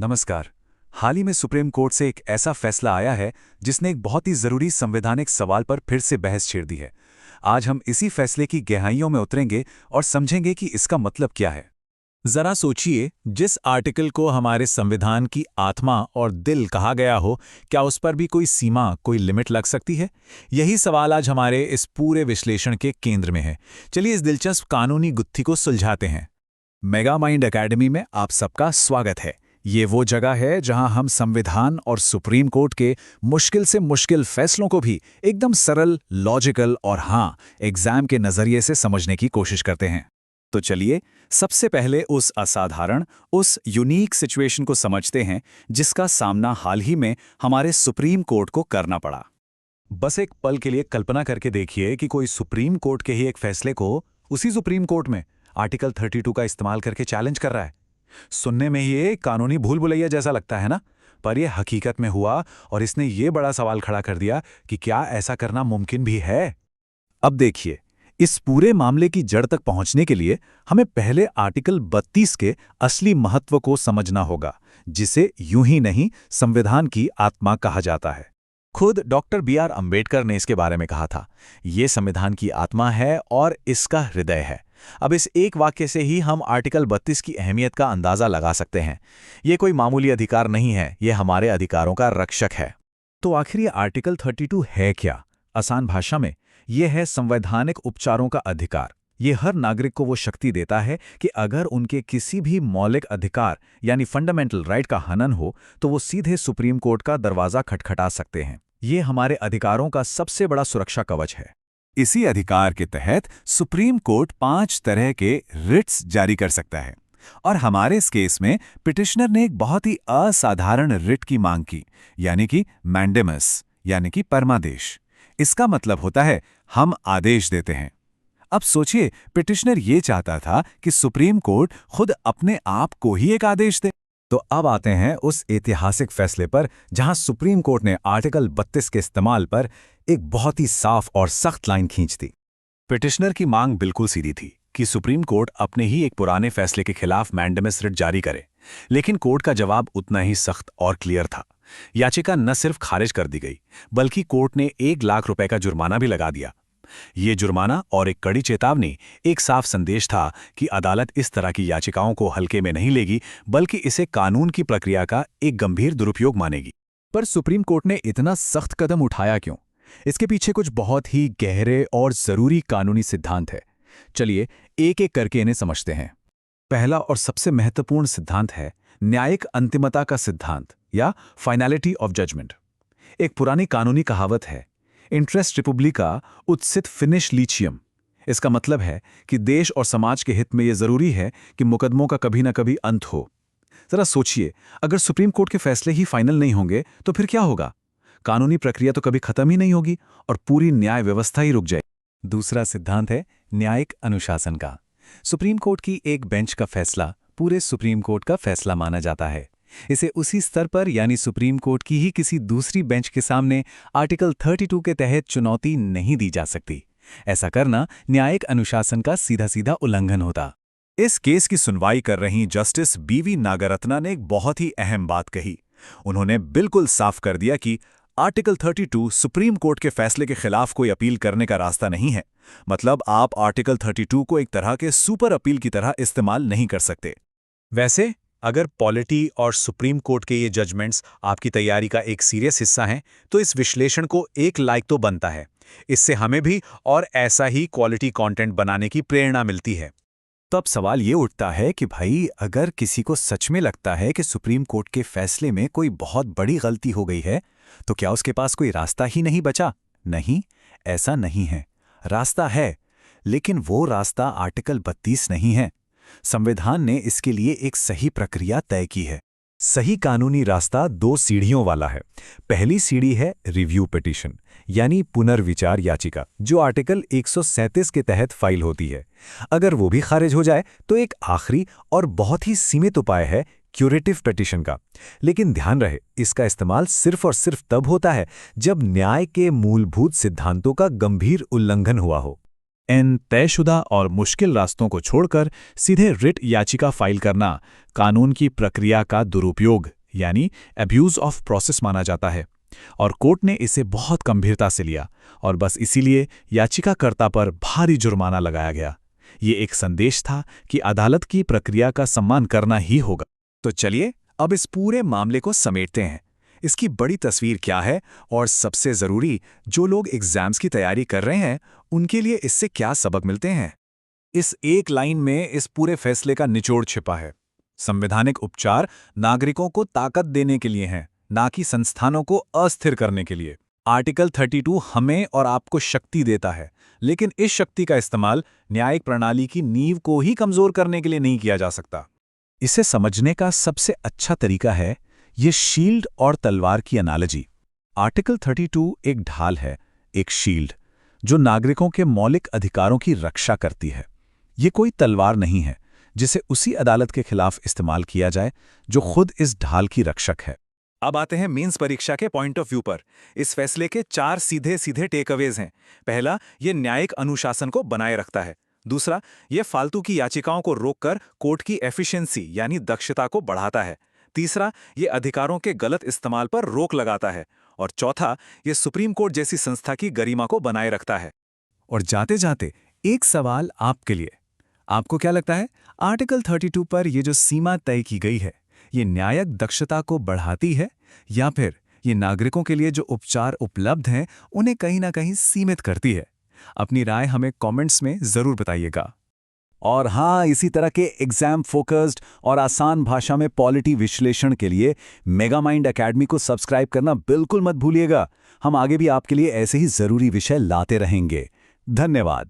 नमस्कार। हाल ही में supreme court से एक ऐसा फैसला आया है जिसने एक बहुत ही जरूरी संवैधानिक सवाल पर फिर से बहस छेड़ दी है। आज हम इसी फैसले की गहराइयों में उतरेंगे और समझेंगे कि इसका मतलब क्या है। जरा सोचिए, जिस आर्टिकल को हमारे संविधान की आत्मा और दिल कहा गया हो, क्या उस पर भी कोई सीमा, कोई लिमिट लग सकती है? यही सवाल आज हमारे इस पूरे विश्लेषण के केंद्र में है। चलिए इस दिलचस्प कानूनी गुत्थी को सुलझाते हैं। मेगा माइंड एकेडमी में आप सबका स्वागत है। ये वो जगह है जहां हम संविधान और सुप्रीम कोर्ट के मुश्किल से मुश्किल फैसलों को भी एकदम सरल, लॉजिकल और एग्जाम के नजरिए से समझने की कोशिश करते हैं। तो चलिए सबसे पहले उस असाधारण, उस यूनिक सिचुएशन को समझते हैं जिसका सामना हाल ही में हमारे सुप्रीम कोर्ट को करना पड़ा। बस एक पल के लिए कल्पना करके देखिए कि कोई सुप्रीम कोर्ट के ही एक फैसले को उसी सुप्रीम कोर्ट में आर्टिकल 32 का इस्तेमाल करके चैलेंज कर रहा है। सुनने में ये कानूनी भूल भुलैया जैसा लगता है ना, पर यह हकीकत में हुआ और इसने ये बड़ा सवाल खड़ा कर दिया कि क्या ऐसा करना मुमकिन भी है। अब देखिए, इस पूरे मामले की जड़ तक पहुंचने के लिए हमें पहले आर्टिकल 32 के असली महत्व को समझना होगा, जिसे यूं ही नहीं संविधान की आत्मा कहा जाता है। खुद डॉक्टर बी.आर. अंबेडकर ने इसके बारे में कहा था, ये संविधान की आत्मा है और इसका हृदय है। अब इस एक वाक्य से ही हम आर्टिकल 32 की अहमियत का अंदाजा लगा सकते हैं। ये कोई मामूली अधिकार नहीं है, ये हमारे अधिकारों का रक्षक है। तो आखिर ये आर्टिकल 32 है क्या? आसान भाषा में ये है संवैधानिक उपचारों का अधिकार। ये हर नागरिक को वो शक्ति देता है कि अगर उनके किसी भी मौलिक अधिकार यानी फंडामेंटल राइट का हनन हो तो वो सीधे सुप्रीम कोर्ट का दरवाजा खटखटा सकते हैं। ये हमारे अधिकारों का सबसे बड़ा सुरक्षा कवच है। इसी अधिकार के तहत सुप्रीम कोर्ट 5 तरह के रिट्स जारी कर सकता है और हमारे इस केस में पिटिशनर ने एक बहुत ही असाधारण रिट की मांग की, यानी कि मैंडेमस, यानी कि परमादेश। इसका मतलब होता है हम आदेश देते हैं। अब सोचिए, पिटिशनर ये चाहता था कि सुप्रीम कोर्ट खुद अपने आप को ही एक आदेश दे। तो अब आते हैं उस ऐतिहासिक फैसले पर जहां सुप्रीम कोर्ट ने आर्टिकल 32 के इस्तेमाल पर एक बहुत ही साफ और सख्त लाइन खींच दी। पिटिशनर की मांग बिल्कुल सीधी थी कि सुप्रीम कोर्ट अपने ही एक पुराने फैसले के खिलाफ मैंडेमस रिट जारी करे, लेकिन कोर्ट का जवाब उतना ही सख्त और क्लियर था। याचिका न सिर्फ खारिज कर दी गई, बल्कि कोर्ट ने 1 लाख रुपए का जुर्माना भी लगा दिया। ये जुर्माना और एक कड़ी चेतावनी एक साफ संदेश था कि अदालत इस तरह की याचिकाओं को हल्के में नहीं लेगी, बल्कि इसे कानून की प्रक्रिया का एक गंभीर दुरुपयोग मानेगी। पर सुप्रीम कोर्ट ने इतना सख्त कदम उठाया क्यों? इसके पीछे कुछ बहुत ही गहरे और जरूरी कानूनी सिद्धांत है। चलिए एक एक करके इन्हें समझते हैं। पहला और सबसे महत्वपूर्ण सिद्धांत है न्यायिक अंतिमता का सिद्धांत या फाइनलिटी ऑफ जजमेंट। एक पुरानी कानूनी कहावत है, इंटरेस्ट रिपब्लिका उत्सित फिनिश लीचियम। इसका मतलब है कि देश और समाज के हित में यह जरूरी है कि मुकदमों का कभी ना कभी अंत हो। जरा सोचिए, अगर सुप्रीम कोर्ट के फैसले ही फाइनल नहीं होंगे तो फिर क्या होगा? कानूनी प्रक्रिया तो कभी खत्म ही नहीं होगी और पूरी न्याय व्यवस्था ही रुक जाएगी। दूसरा सिद्धांत है न्यायिक अनुशासन का। सुप्रीम कोर्ट की एक बेंच का फैसला पूरे सुप्रीम कोर्ट का फैसला माना जाता है। इसे उसी स्तर पर यानी सुप्रीम कोर्ट की ही किसी दूसरी बेंच के सामने आर्टिकल 32 के तहत चुनौती नहीं दी जा सकती। ऐसा करना न्यायिक अनुशासन का सीधा सीधा उल्लंघन होता। इस केस की सुनवाई कर रही जस्टिस बी.वी. नागरत्ना ने एक बहुत ही अहम बात कही। उन्होंने बिल्कुल साफ कर दिया कि आर्टिकल 32 सुप्रीम कोर्ट के फैसले के खिलाफ कोई अपील करने का रास्ता नहीं है। मतलब आप आर्टिकल 32 को एक तरह के सुपर अपील की तरह इस्तेमाल नहीं कर सकते। वैसे अगर पॉलिटी और सुप्रीम कोर्ट के ये जजमेंट्स आपकी तैयारी का एक सीरियस हिस्सा हैं, तो इस विश्लेषण को एक लाइक तो बनता है। इससे हमें भी और ऐसा ही क्वालिटी कंटेंट बनाने की प्रेरणा मिलती है। तब सवाल ये उठता है कि भाई, अगर किसी को सच में लगता है कि सुप्रीम कोर्ट के फैसले में कोई बहुत बड़ी गलती हो गई है, तो क्या उसके पास कोई रास्ता ही नहीं बचा? नहीं, ऐसा नहीं है। रास्ता है, लेकिन वो रास्ता आर्टिकल 32 नहीं है। संविधान ने इसके लिए एक सही प्रक्रिया तय की है। सही कानूनी रास्ता 2 सीढ़ियों वाला है। पहली सीढ़ी है रिव्यू पिटीशन यानी पुनर्विचार याचिका, जो आर्टिकल 137 के तहत फाइल होती है। अगर वो भी खारिज हो जाए तो एक आखिरी और बहुत ही सीमित उपाय है क्यूरेटिव पिटीशन का। लेकिन ध्यान रहे, इसका इस्तेमाल सिर्फ और सिर्फ तब होता है जब न्याय के मूलभूत सिद्धांतों का गंभीर उल्लंघन हुआ हो। इन तयशुदा और मुश्किल रास्तों को छोड़कर सीधे रिट याचिका फाइल करना कानून की प्रक्रिया का दुरुपयोग यानी अब्यूज ऑफ प्रोसेस माना जाता है, और कोर्ट ने इसे बहुत गंभीरता से लिया और बस इसीलिए याचिकाकर्ता पर भारी जुर्माना लगाया गया। ये एक संदेश था कि अदालत की प्रक्रिया का सम्मान करना ही होगा। तो चलिए अब इस पूरे मामले को समेटते हैं। इसकी बड़ी तस्वीर क्या है और सबसे ज़रूरी, जो लोग एग्जाम्स की तैयारी कर रहे हैं उनके लिए इससे क्या सबक मिलते हैं। इस एक लाइन में इस पूरे फैसले का निचोड़ छिपा है। संवैधानिक उपचार नागरिकों को ताकत देने के लिए हैं, ना कि संस्थानों को अस्थिर करने के लिए। आर्टिकल 32 हमें और आपको शक्ति देता है, लेकिन इस शक्ति का इस्तेमाल न्यायिक प्रणाली की नींव को ही कमजोर करने के लिए नहीं किया जा सकता। इसे समझने का सबसे अच्छा तरीका है ये शील्ड और तलवार की एनालॉजी। आर्टिकल 32 एक ढाल है, एक शील्ड, जो नागरिकों के मौलिक अधिकारों की रक्षा करती है। ये कोई तलवार नहीं है जिसे उसी अदालत के खिलाफ इस्तेमाल किया जाए जो खुद इस ढाल की रक्षक है। अब आते हैं मेंस परीक्षा के पॉइंट ऑफ व्यू पर। इस फैसले के 4 सीधे सीधे टेकअवेज हैं। पहला, ये न्यायिक अनुशासन को बनाए रखता है। दूसरा, ये फालतू की याचिकाओं को रोककर कोर्ट की एफिशिएंसी यानी दक्षता को बढ़ाता है। तीसरा, ये अधिकारों के गलत इस्तेमाल पर रोक लगाता है। और चौथा, ये सुप्रीम कोर्ट जैसी संस्था की गरिमा को बनाए रखता है। और जाते जाते एक सवाल आपके लिए, आपको क्या लगता है, आर्टिकल 32 पर ये जो सीमा तय की गई है, ये न्यायिक दक्षता को बढ़ाती है या फिर ये नागरिकों के लिए जो उपचार उपलब्ध हैं उन्हें कहीं ना कहीं सीमित करती है? अपनी राय हमें कमेंट्स में ज़रूर बताइएगा। और हाँ, इसी तरह के एग्जाम फोकस्ड और आसान भाषा में पॉलिटी विश्लेषण के लिए मेगामाइंड एकेडमी को सब्सक्राइब करना बिल्कुल मत भूलिएगा। हम आगे भी आपके लिए ऐसे ही ज़रूरी विषय लाते रहेंगे। धन्यवाद।